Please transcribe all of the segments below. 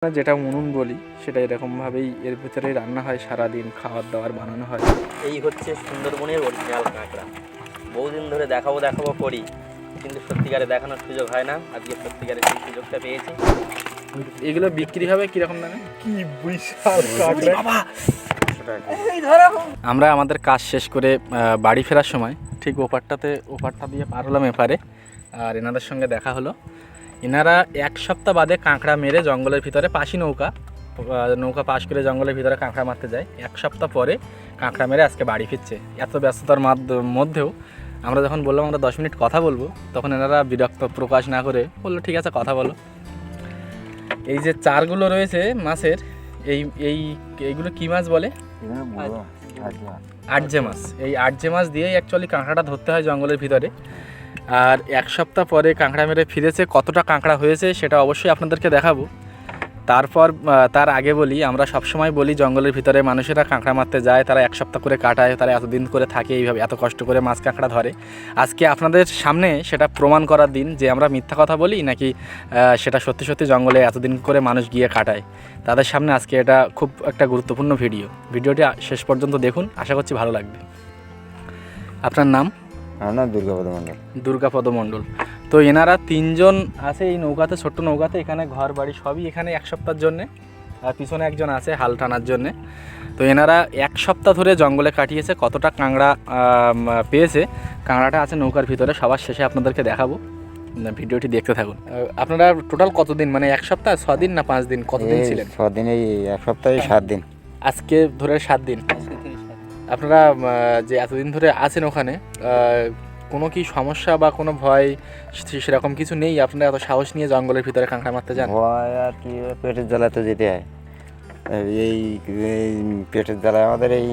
যেটা উনুন বলি সেটা এরকমভাবেই এর ভিতরেই রান্না হয়, সারাদিন খাবার দাবার বানানো হয়। এই হচ্ছে সুন্দরবনের অরিজিনাল কাঁকড়া। বহুদিন ধরে দেখাবো দেখাবো করি, কিন্তু সত্যিকারে দেখানোর সুযোগ হয় না। আজকে সত্যিকারে সেই সুযোগটা পেয়েছি। এগুলো বিক্রি হবে কিরকম দামে? কি বিশাল কাঁকড়া! আমরা আমাদের কাজ শেষ করে বাড়ি ফেরার সময় ঠিক ওপারটা দিয়ে পার হলাম এপারে, আর এনাদের সঙ্গে দেখা হলো। এনারা এক সপ্তাহ বাদে কাঁকড়া মেরে জঙ্গলের ভিতরে পাশি নৌকা পাশ করে জঙ্গলের ভিতরে কাঁকড়া মারতে যায়। এক সপ্তাহ পরে কাঁকড়া মেরে আজকে বাড়ি ফিরছে। এত ব্যস্ততার মধ্যেও আমরা যখন বললাম আমরা 10 মিনিট কথা বলবো, তখন এনারা বিরক্ত প্রকাশ না করে বললো ঠিক আছে কথা বলো। এই যে চারগুলো রয়েছে মাছের, এইগুলো কি মাছ বলে? আটজে মাছ। এই আটজে মাছ দিয়েই অ্যাকচুয়ালি কাঁকড়াটা ধরতে হয় জঙ্গলের ভিতরে। আর এক সপ্তাহ পরে কাঁকড়া মেরে ফিরেছে, কতটা কাঁকড়া হয়েছে সেটা অবশ্যই আপনাদেরকে দেখাবো। তার আগে বলি, আমরা সবসময় বলি জঙ্গলের ভিতরে মানুষেরা কাঁকড়া মারতে যায়, তারা এক সপ্তাহ করে কাটায়, তারা এতদিন করে থাকে, এইভাবে এত কষ্ট করে মাছ কাঁকড়া ধরে। আজকে আপনাদের সামনে সেটা প্রমাণ করার দিন যে আমরা মিথ্যা কথা বলি নাকি সেটা সত্যি সত্যি জঙ্গলে এতদিন করে মানুষ গিয়ে কাটায়। তাদের সামনে আজকে এটা খুব একটা গুরুত্বপূর্ণ ভিডিওটি শেষ পর্যন্ত দেখুন, আশা করছি ভালো লাগবে। আপনার নাম? আমার নাম দুর্গাপদ মণ্ডল। দুর্গাপদ মণ্ডল। তো এনারা তিনজন আছে এই নৌকাতে, ছোট্ট নৌকাতে। এখানে ঘর বাড়ি সবই এখানে এক সপ্তাহের জন্যে, আর পিছনে একজন আছে হাল টানার জন্যে। তো এনারা এক সপ্তাহ ধরে জঙ্গলে কাটিয়েছে, কতটা কাঁকড়া পেয়েছে, কাঁকড়াটা আছে নৌকার ভিতরে, সবার শেষে আপনাদেরকে দেখাবো। ভিডিওটি দেখতে থাকুন। আপনারা টোটাল কতদিন, মানে এক সপ্তাহ 6 দিন না 5 দিন, কতদিন ছিলেন? 6 দিন, এই এক সপ্তাহে 7 দিন। আজকে ধরে 7 দিন। আপনারা যে এতদিন ধরে আছেন ওখানে, কোনো কি সমস্যা বা কোনো ভয় সেরকম কিছু নেই? আপনারা এত সাহস নিয়ে জঙ্গলের ভিতরে কাঁকড়া মারতে যান? ভয় আর কি, পেটের জ্বালায় তো যেতে হয়। এই পেটের জ্বালায় আমাদের এই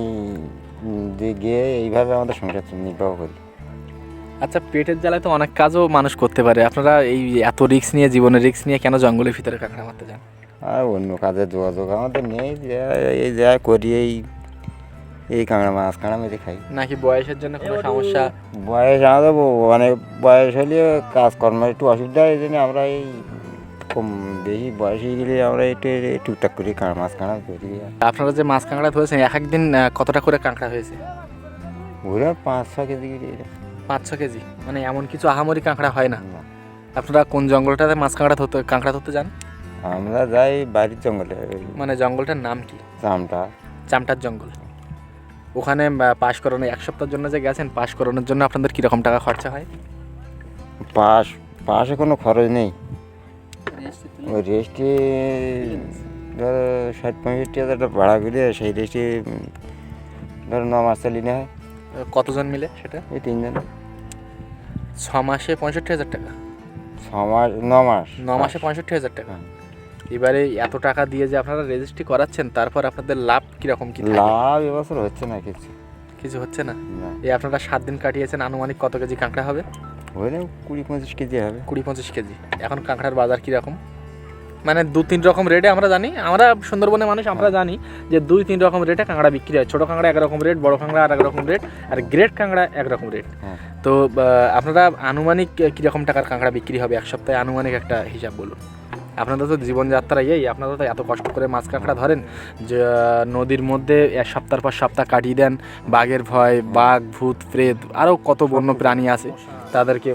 যে গিয়ে এইভাবে আমাদের সংসার নির্বাহ করি। আচ্ছা, পেটের জ্বালায় তো অনেক কাজও মানুষ করতে পারে, আপনারা এই এত রিস্ক নিয়ে, জীবনের রিস্ক নিয়ে কেন জঙ্গলের ভিতরে কাঁকড়া মারতে যান? আর অন্য কাজের যোগাযোগ আমাদের নেই, এই যা করি এই কাঁকড়া মাছ কাঁকড়া মেরে খাই। নাকি বয়সের জন্য কোনো সমস্যা? বয়স আমাদের অনেক বয়স হলে কাজকর্মের একটু অসুবিধা, এই জন্য আমরা এই কম বেশি বয়স হয়ে গেলে আমরা একটু টুকটাক করি মাছ কাঁকড়া করি। আপনারা যে মাছ কাঁকড়া ধরেছেন, এক একদিন কতটা করে কাঁকড়া হয়েছে? ঘুরে 5-6 কেজি করে। 5-6 কেজি? মানে এমন কিছু আহামরি কাঁকড়া হয় না। আপনারা কোন জঙ্গলটাতে মাছ কাঁকড়া ধরতে যান? আমরা যাই বাড়ির জঙ্গলে। মানে জঙ্গলটার নাম কি? চামটার জঙ্গল। ওখানে পাশ করানো, এক সপ্তাহের জন্য যে গেছেন, পাশ করানোর জন্য আপনাদের কীরকম টাকা খরচা হয়? পাশে কোনো খরচ নেই। ওই রেস্টে ধরো 60-65 হাজার টাকা ভাড়া করে, সেই রেস্টে ধরো 9 মাস চালিয়ে হয়। কতজন মিলে সেটা? এই 3 জন। 6 মাসে 65,000 টাকা? 9 মাস 9 মাসে 65,000 টাকা। এবারে এত টাকা দিয়ে যে আপনারা রেজিস্ট্রি করাচ্ছেন, তারপর আপনাদের লাভ কীরকম কি? লাভ এবছর হচ্ছে না, কিছু হচ্ছে না। এই আপনারা 7 দিন কাটিয়েছেন, আনুমানিক কত কেজি কাঁকড়া হবে? হলে 20-25 কেজি হবে। 20-25 কেজি। এখন কাঁকড়ার বাজার কীরকম? মানে 2-3 রকম রেটে আমরা জানি, আমরা সুন্দরবনের মানুষ, আমরা জানি যে 2-3 রকম রেটে কাঁকড়া বিক্রি হয়। ছোটো কাঁকড়া একরকম রেট, বড় কাঁকড়া আর একরকম রেট, আর গ্রেট কাঁকড়া একরকম রেট। তো আপনারা আনুমানিক কীরকম টাকার কাঁকড়া বিক্রি হবে এক সপ্তাহে? আনুমানিক একটা হিসাব বলুন। আপনাদের তো জীবনযাত্রা আপনারা তো এত কষ্ট করে মাছ কাঁকড়া ধরেন, যে নদীর মধ্যে এক সপ্তাহ পর সপ্তাহ কাটিয়ে দেন, বাঘের ভয়, বাঘ, ভূত, প্রেত, আরও কত বন্য প্রাণী আছে, তাদেরকে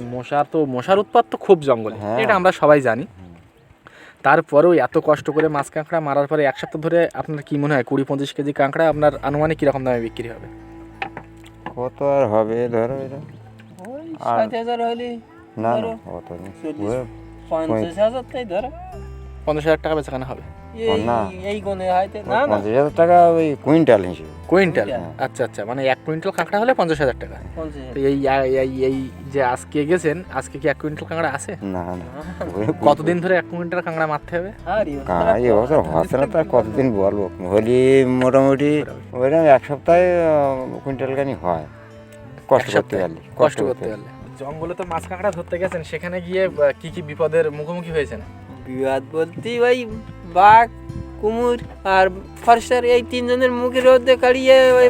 মশার উৎপাত তো খুব জঙ্গলে, এটা আমরা সবাই জানি। তারপরেও এত কষ্ট করে মাছ কাঁকড়া মারার পরে এক সপ্তাহ ধরে আপনার কি মনে হয় 20-25 কেজি কাঁকড়া আপনার আনুমানিক কীরকম দামে বিক্রি হবে? কত আর হবে ধরো এটা? 60,000 হলে না অত নেই, 50,000 তাই ধরো। 50,000 টাকা বেচাকেনা হবে? এই কোণে হয়তো না 50,000 টাকা ওই কুইন্টাল হিসেবে। কুইন্টাল? আচ্ছা আচ্ছা, মানে 1 কুইন্টাল কাঁকড়া হলে 50,000 টাকা। তো এই যে আজকে গেছেন, আজকে কি 1 কুইন্টাল কাঁকড়া আছে? না কতদিন ধরে 1 কুইন্টাল কাঁকড়া মারতে হবে? এবছর হচ্ছে না, তার কতদিন বলবো। হলি মোটামুটি ওইরকম 1 সপ্তাহে কুইন্টাল খানি হয়, কষ্ট করতে পারলে। জঙ্গলে তো মাছ কাঁকড়া ধরতে গেছেন, সেখানে গিয়ে কি কি বিপদের মুখোমুখি হয়েছেন? বিবাদ বলতে ওই বাঘ, কুমুর আর ফরসার, এই 3 জনের মুখের মধ্যে কাড়িয়ে ওই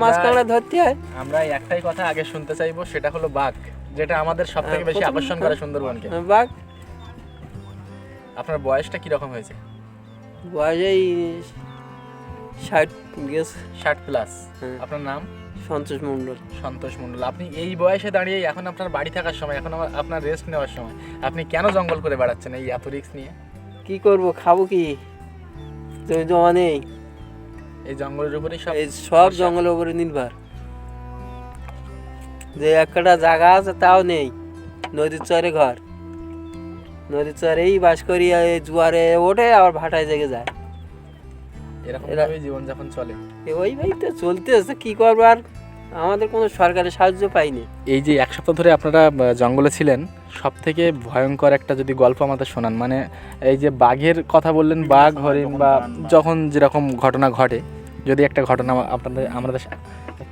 মাছ কাঁকড়া ধরতে হয়। আমরা একটাই কথা আগে শুনতে চাইবো, সেটা হলো বাঘ, যেটা আমাদের সবথেকে বেশি আকর্ষণ করে সুন্দরবনকে। বাঘ। আপনার বয়সটা কি রকম হয়েছে? বয়স এই 60 গেছে। 60+। হ্যাঁ। আপনার নাম? সন্তোষ মণ্ডল। সন্তোষ মণ্ডল। আপনি এই বয়সে দাঁড়িয়ে এখন আপনার বাড়ি থাকার সময়, এখন আপনার রেস্ট নেওয়ার সময়, আপনি কেন জঙ্গল করে বেড়াচ্ছেন এই এত রিস্ক নিয়ে? কি করব, খাবো কি, জমি জমা নেই, এই জঙ্গলের উপরেই সব এই সব জঙ্গলের উপরে নির্ভর। যে একটা জায়গা আছে তাও নেই, নদীর চরে ঘর, নদীর চরেই বাস করি, এই জোয়ারে ওঠে আবার ভাটায় জেগে যায়। এরকম ভাবে জীবনযাপন চলে। ওই ভাই তো চলতে আছে, কি করবো আর, আমাদের কোনো সরকারি সাহায্য পাইনি। এই যে 1 সপ্তাহ ধরে আপনারা জঙ্গলে ছিলেন, সব থেকে ভয়ঙ্কর একটা যদি গল্প আমাদের শোনান, মানে এই যে বাঘের কথা বললেন, বাঘ হরিণ বা যখন যেরকম ঘটনা ঘটে, যদি একটা ঘটনা আমাদের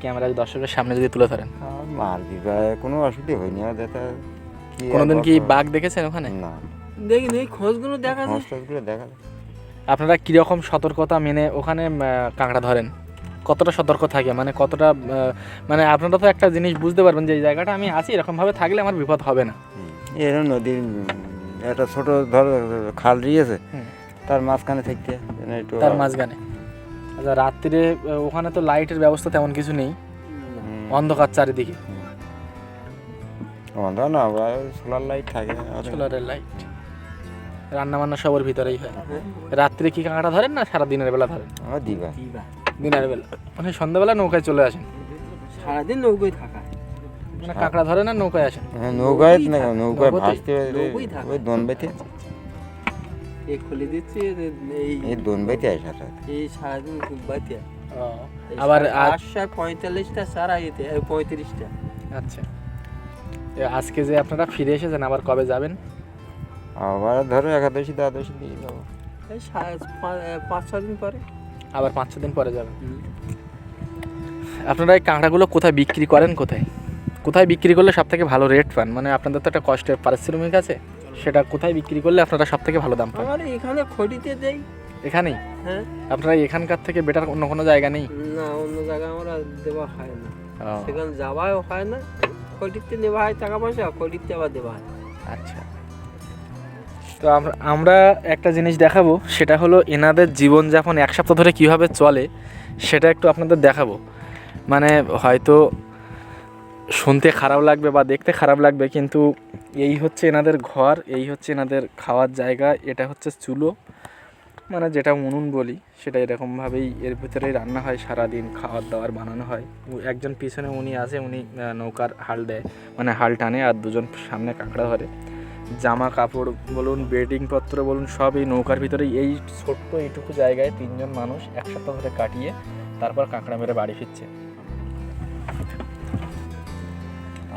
ক্যামেরায় দর্শকের সামনে যদি তুলে ধরেন। মার বিবাহে কোনো অসুবিধা হয়নি আমাদের। কোনোদিন কি বাঘ দেখেছেন ওখানে? না, দেখিনি, ওই খোঁজগুলো দেখা যায়। খোঁজগুলো দেখা যায়। আপনারা কীরকম সতর্কতা মেনে ওখানে কাঁকড়া ধরেন? কতটা সতর্ক থাকে, মানে কতটা মানে আপনারা তো একটা জিনিস বুঝতে পারবেন যে এই জায়গাটা আমি আছি, এরকমভাবে থাকলে আমার বিপদ হবে না। এরকম নদীর একটা ছোট ধর খাল রয়েছে, তার মাঝখানে থাকতে একটু তার মাঝখানে। আচ্ছা, রাত্রিরে ওখানে তো লাইটের ব্যবস্থা তেমন কিছু নেই, অন্ধকার চারিদিকে। অন্ধকার না, সোলার লাইট থাকে, সোলারের লাইট। রান্না বান্না সবার ভিতরেই হয়। রাত্রে কি কাঁকড়া ধরেন না সারা দিনের বেলা ধরেন? আমার দিবা দিনের বেলা, মানে সন্ধ্যাবেলা নৌকায় চলে আসেন? সারাদিন নৌকোয় থাকা, মানে কাঁকড়া ধরেন আর নৌকায় আসেন? হ্যাঁ, নৌকায় নৌকায় ভাসতে ওই দোনবাইতে, এই খুলে দিচ্ছি, এই দোনবাইতে আসে সাথে। এই সারাদিন বাইতে। আবার 45টা সারা এতে 35টা। আচ্ছা, আজকে যে আপনারা ফিরে এসেছেন, আবার কবে যাবেন? আবার ধরো একাদশী দ্বাদশী দিয়ে যাবো। এই 5-6 দিন পরে। আবার 5-6 দিন পরে যাবেন। আপনারা এই কাঁকড়াগুলো কোথায় বিক্রি করেন? কোথায় বিক্রি করলে সব থেকে ভালো রেট পান? মানে আপনাদের তো একটা কষ্টের পারিশ্রমিক আছে, সেটা কোথায় বিক্রি করলে আপনারা সব থেকে ভালো দাম পান? আমার এখানে খড়িতে দেই। এখানেই? হ্যাঁ। আপনারা এখানকার থেকে বেটার অন্য কোনো জায়গা নেই? না, অন্য জায়গায় আমরা দেওয়া হয় না, সেখানে যাওয়াও হয় না। খড়িতে নেওয়া হয় টাকা পয়সা, খড়িতে আবার দেওয়া হয়। আচ্ছা, তো আমরা একটা জিনিস দেখাবো, সেটা হলো এনাদের জীবনযাপন 1 সপ্তাহ ধরে কীভাবে চলে সেটা একটু আপনাদের দেখাবো। মানে হয়তো শুনতে খারাপ লাগবে বা দেখতে খারাপ লাগবে, কিন্তু এই হচ্ছে এনাদের ঘর, এই হচ্ছে এনাদের খাওয়ার জায়গা, এটা হচ্ছে চুলো, মানে যেটা উনুন বলি, সেটা এরকমভাবেই এর ভিতরেই রান্না হয়, সারাদিন খাওয়ার দাওয়ার বানানো হয়। একজন পিছনে উনি আছে, উনি নৌকার হাল দেয়, মানে হাল টানে, আর দুজন সামনে কাঁকড়া ধরে। জামা কাপড় বলুন, বেডিংপত্র বলুন, সব এই নৌকার ভিতরেই, এই ছোট্ট এইটুকু জায়গায় 3 জন মানুষ 1 সপ্তাহ ধরে কাটিয়ে তারপর কাঁকড়া মেরে বাড়ি ফিরছে।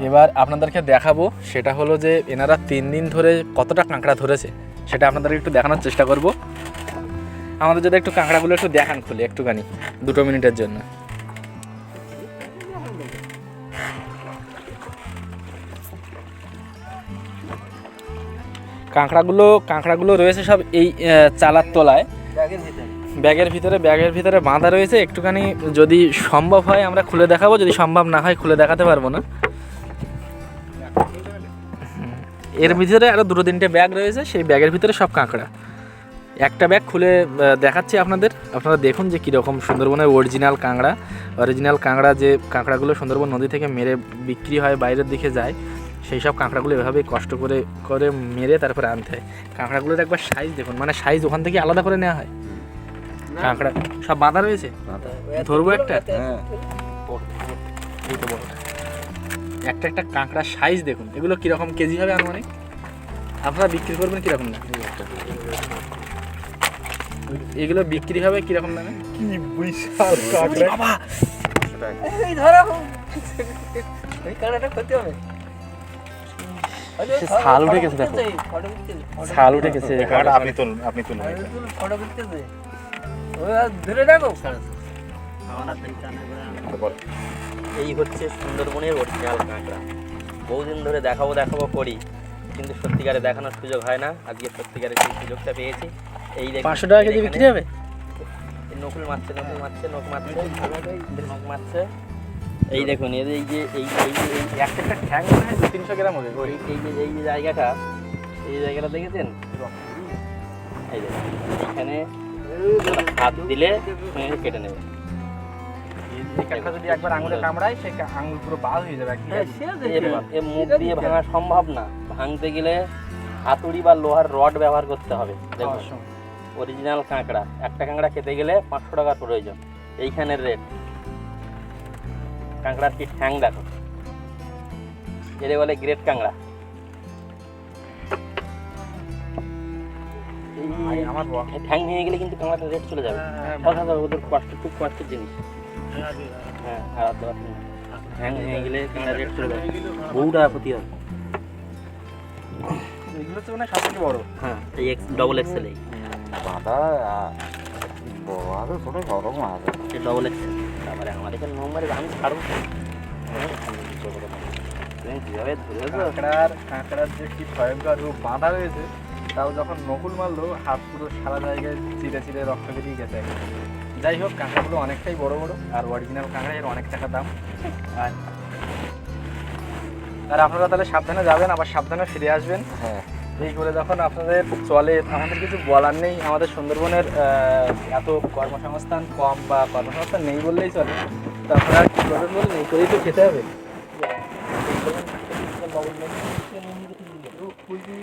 এবার আপনাদেরকে দেখাবো, সেটা হলো যে এনারা 3 দিন ধরে কতটা কাঁকড়া ধরেছে সেটা আপনাদেরকে একটু দেখানোর চেষ্টা করব। আমাদের যদি একটু কাঁকড়াগুলো একটু দেখান খুলে, একটুখানি 2 মিনিটের জন্য। কাঁকড়াগুলো রয়েছে সব এই চালার তলায়, ব্যাগের ভিতরে বাঁধা রয়েছে। একটুখানি যদি সম্ভব হয় আমরা খুলে দেখাবো, যদি সম্ভব না হয় খুলে দেখাতে পারবো না। এর ভিতরে আরও 2-3টে ব্যাগ রয়েছে, সেই ব্যাগের ভিতরে সব কাঁকড়া। একটা ব্যাগ খুলে দেখাচ্ছি আপনাদের, আপনারা দেখুন যে কীরকম সুন্দরবনের অরিজিনাল কাঁকড়া, যে কাঁকড়াগুলো সুন্দরবন নদী থেকে মেরে বিক্রি হয়, বাইরের দিকে যায়, সেই সব কাঁকড়াগুলো এভাবেই কষ্ট করে মেরে তারপরে আনতে হয়। কাঁকড়াগুলোর একবার সাইজ দেখুন, মানে সাইজ ওখান থেকে আলাদা করে নেওয়া হয়। কাঁকড়া সব বাঁধা রয়েছে, ধরবো একটা? হ্যাঁ, এই তো বড়টা। একটা কাঁকড়ার সাইজ দেখুন, এগুলো কীরকম কেজি হবে আনুমানিক? আপনারা বিক্রি করবেন কীরকম না? এগুলো বিক্রি হবে কীরকম দামে? কি বিশাল কাঁকড়া! বাবা এই ধরো, এই কাঁকড়াটা করতে হবে। ছাল উঠে গেছে, দেখো ছাল উঠে গেছে। আপনি তুলুন ফটো করতে দে, ধরে রাখো। এই হচ্ছে সুন্দরবনের অরিজিনাল কাঁকড়া। বহুদিন ধরে দেখাবো করি, কিন্তু সত্যিকারে দেখানোর সুযোগ হয় না। আজকে সত্যিকারে সেই সুযোগটা পেয়েছি। এই 500 টাকা কেজি বিক্রি হবে। নকুল মারছে। এই দেখুন, এই যে একটা ঠ্যাং মনে হয় 200-300 গ্রাম হবে। এই যে জায়গাটা দেখেছেন? এই দেখুন, এখানে হাত দিলে সঙ্গে কেটে নেবে। এই কাঁকড়া যদি একবার আঙুলে কামড়ায় সেই আঙুল পুরো বাদ হয়ে যাবে একদম। এ মুখ দিয়ে ভাঙা সম্ভব না, ভাঙতে গেলে হাতুড়ি বা লোহার রড ব্যবহার করতে হবে। দেখুন অরিজিনাল কাঁকড়া, একটা কাঁকড়া খেতে গেলে 500 টাকার প্রয়োজন। এইখানের রেট। কাঁকড়ার কি ঠ্যাং দেখো, এর বলে গ্রেট কাঁকড়া। ভাই আমার এই ঠ্যাং ভেঙে গেলে কিন্তু কাঁকড়াটার রেট চলে যাবে। সাধারণত ওদের কষ্ট, খুব কষ্টের জিনিস। হ্যাঁ, আর ঠ্যাং ভেঙে গেলে কাঁকড়ার রেট চলে যাবে, বহু টাকা ক্ষতি হবে। এগুলো তো মানে সবথেকে বড়। হ্যাঁ, এই ডবল এক্সেল, এই বাঁধা বড় আছে ছোটো সব রকম আছে। Double XL. তারপরে আমার এখানে নম্বরে আমি ছাড়বো তুমি কীভাবে ধরেছো? কাঁকড়ার যে কি ভয়ঙ্কর রূপ, বাঁধা হয়েছে, তাও যখন নকুল মারলো হাত পুরো সারা জায়গায় চিরে চিরে রক্ত বেরিয়ে গেছে। যাই হোক, কাঁকড়াগুলো অনেকটাই বড় বড়, আর অরিজিনাল কাঁকড়া এর অনেক টাকা দাম। আর আপনারা তাহলে সাবধানে যাবেন, আবার সাবধানে ফিরে আসবেন। হ্যাঁ, এই করে যখন আপনাদের চলে, আমাদের কিছু বলার নেই। আমাদের সুন্দরবনের এত কর্মসংস্থান কম, বা কর্মসংস্থান নেই বললেই চলে। তো আপনারা কী করবেন বলুন, এই করেই তো খেতে হবে। ওই যে